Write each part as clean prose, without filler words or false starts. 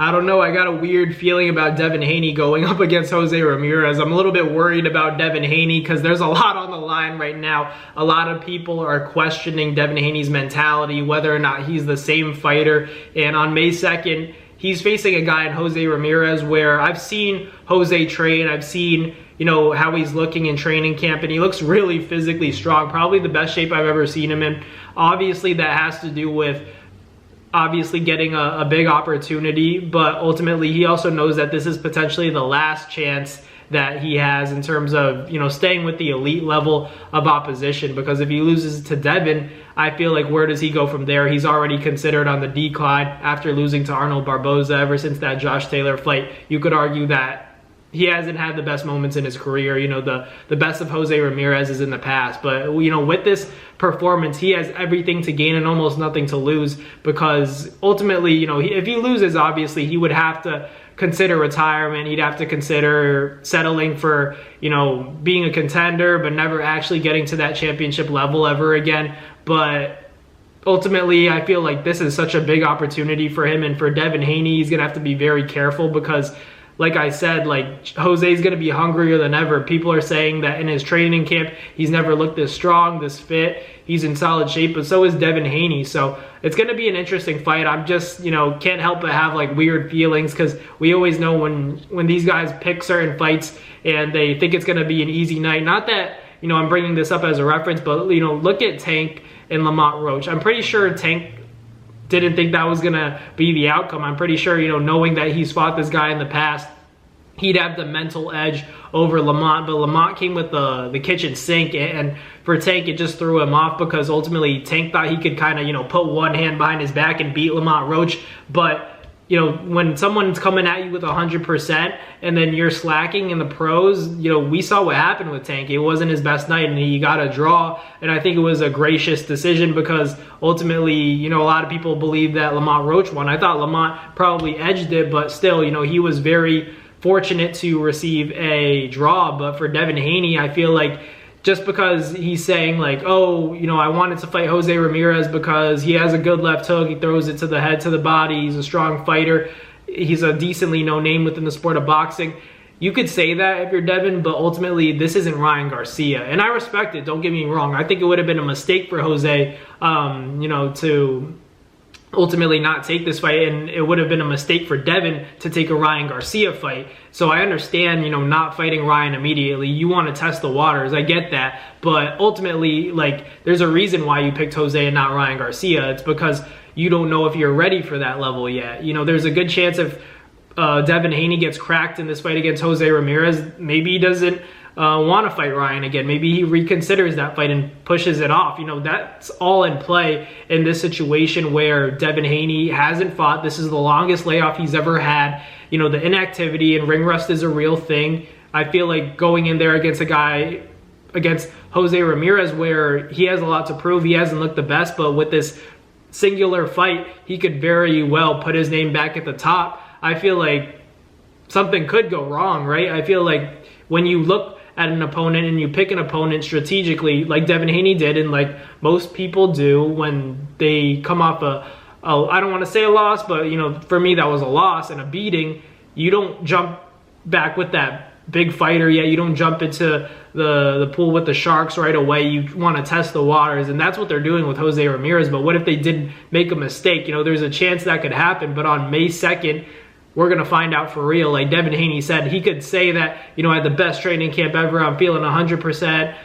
I don't know, I got a weird feeling about Devin Haney going up against Jose Ramirez. I'm a little bit worried about Devin Haney because there's a lot on the line right now. A lot of people are questioning Devin Haney's mentality, whether or not he's the same fighter. And on May 2nd, he's facing a guy in Jose Ramirez where I've seen Jose train, I've seen, you know, how he's looking in training camp, and he looks really physically strong, probably the best shape I've ever seen him in. Obviously, that has to do with getting a big opportunity, but ultimately he also knows that this is potentially the last chance that he has in terms of, you know, staying with the elite level of opposition, because if he loses to Devin, I feel like where does he go from there? He's already considered on the decline after losing to Arnold Barboza ever since that Josh Taylor fight. You could argue that he hasn't had the best moments in his career. You know, the best of Jose Ramirez is in the past. But, you know, with this performance, he has everything to gain and almost nothing to lose, because ultimately, you know, if he loses, obviously, he would have to consider retirement. He'd have to consider settling for, you know, being a contender, but never actually getting to that championship level ever again. But ultimately, I feel like this is such a big opportunity for him. And for Devin Haney, he's going to have to be very careful because, like I said, like, Jose's going to be hungrier than ever. People are saying that in his training camp, he's never looked this strong, this fit. He's in solid shape, but so is Devin Haney. So it's going to be an interesting fight. I'm just, you know, can't help but have like weird feelings, because we always know when these guys pick certain fights and they think it's going to be an easy night. Not that, you know, I'm bringing this up as a reference, but, you know, look at Tank and Lamont Roach. I'm pretty sure Tank didn't think that was going to be the outcome. I'm pretty sure, you know, knowing that he's fought this guy in the past, he'd have the mental edge over Lamont, but Lamont came with the kitchen sink, and for Tank, it just threw him off, because ultimately Tank thought he could kind of, you know, put one hand behind his back and beat Lamont Roach. But, you know, when someone's coming at you with 100% and then you're slacking in the pros, you know, we saw what happened with Tank. It wasn't his best night and he got a draw, and I think it was a gracious decision, because ultimately, you know, a lot of people believe that Lamont Roach won. I thought Lamont probably edged it, but still, you know, he was very fortunate to receive a draw. But for Devin Haney, I feel like just because he's saying like, oh, you know, I wanted to fight Jose Ramirez because he has a good left hook, he throws it to the head, to the body, he's a strong fighter, he's a decently known name within the sport of boxing. You could say that if you're Devin, but ultimately this isn't Ryan Garcia. And I respect it, don't get me wrong. I think it would have been a mistake for Jose, you know, to ultimately not take this fight, and it would have been a mistake for Devin to take a Ryan Garcia fight. So I understand, you know, not fighting Ryan immediately. You want to test the waters, I get that, but ultimately, like, there's a reason why you picked Jose and not Ryan Garcia. It's because you don't know if you're ready for that level yet. You know, there's a good chance if Devin Haney gets cracked in this fight against Jose Ramirez, maybe he doesn't want to fight Ryan again. Maybe he reconsiders that fight and pushes it off. You know, that's all in play in this situation where Devin Haney hasn't fought. This is the longest layoff he's ever had. You know, the inactivity and ring rust is a real thing. I feel like going in there against a guy, against Jose Ramirez, where he has a lot to prove, he hasn't looked the best, but with this singular fight, he could very well put his name back at the top. I feel like something could go wrong, right? I feel like when you look at an opponent and you pick an opponent strategically, like Devin Haney did, and like most people do when they come off I don't want to say a loss, but, you know, for me that was a loss and a beating. You don't jump back with that big fighter yet. You don't jump into the pool with the sharks right away. You want to test the waters, and that's what they're doing with Jose Ramirez. But what if they did make a mistake? You know, there's a chance that could happen, but on May 2nd, we're going to find out for real. Like Devin Haney said, he could say that, you know, I had the best training camp ever, I'm feeling 100%.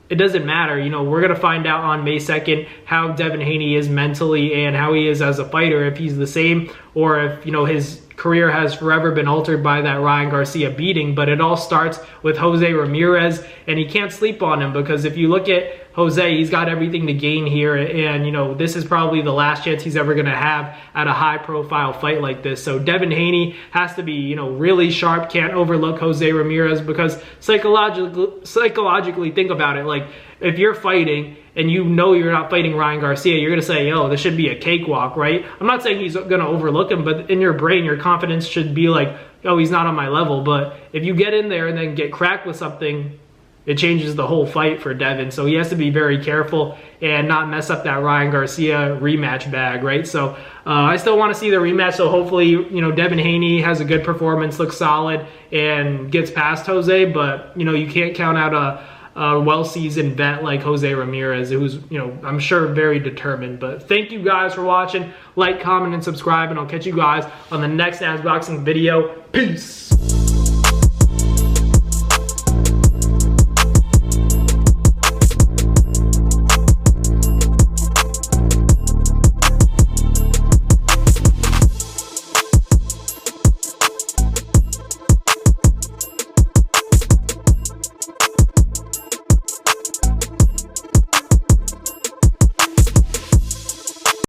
It doesn't matter. You know, we're going to find out on May 2nd how Devin Haney is mentally and how he is as a fighter, if he's the same or if, you know, his career has forever been altered by that Ryan Garcia beating. But it all starts with Jose Ramirez, and he can't sleep on him, because if you look at Jose, he's got everything to gain here, and, you know, this is probably the last chance he's ever going to have at a high-profile fight like this. So Devin Haney has to be, you know, really sharp, can't overlook Jose Ramirez, because psychologically, think about it, like, if you're fighting and you know you're not fighting Ryan Garcia, you're going to say, oh, this should be a cakewalk, right? I'm not saying he's going to overlook him, but in your brain, your confidence should be like, oh, he's not on my level. But if you get in there and then get cracked with something, it changes the whole fight for Devin. So he has to be very careful and not mess up that Ryan Garcia rematch bag, right? So I still want to see the rematch. So hopefully, you know, Devin Haney has a good performance, looks solid, and gets past Jose. But, you know, you can't count out a well-seasoned vet like Jose Ramirez, who's, you know, I'm sure very determined. But thank you guys for watching. Like, comment, and subscribe, and I'll catch you guys on the next Boxing video. Peace.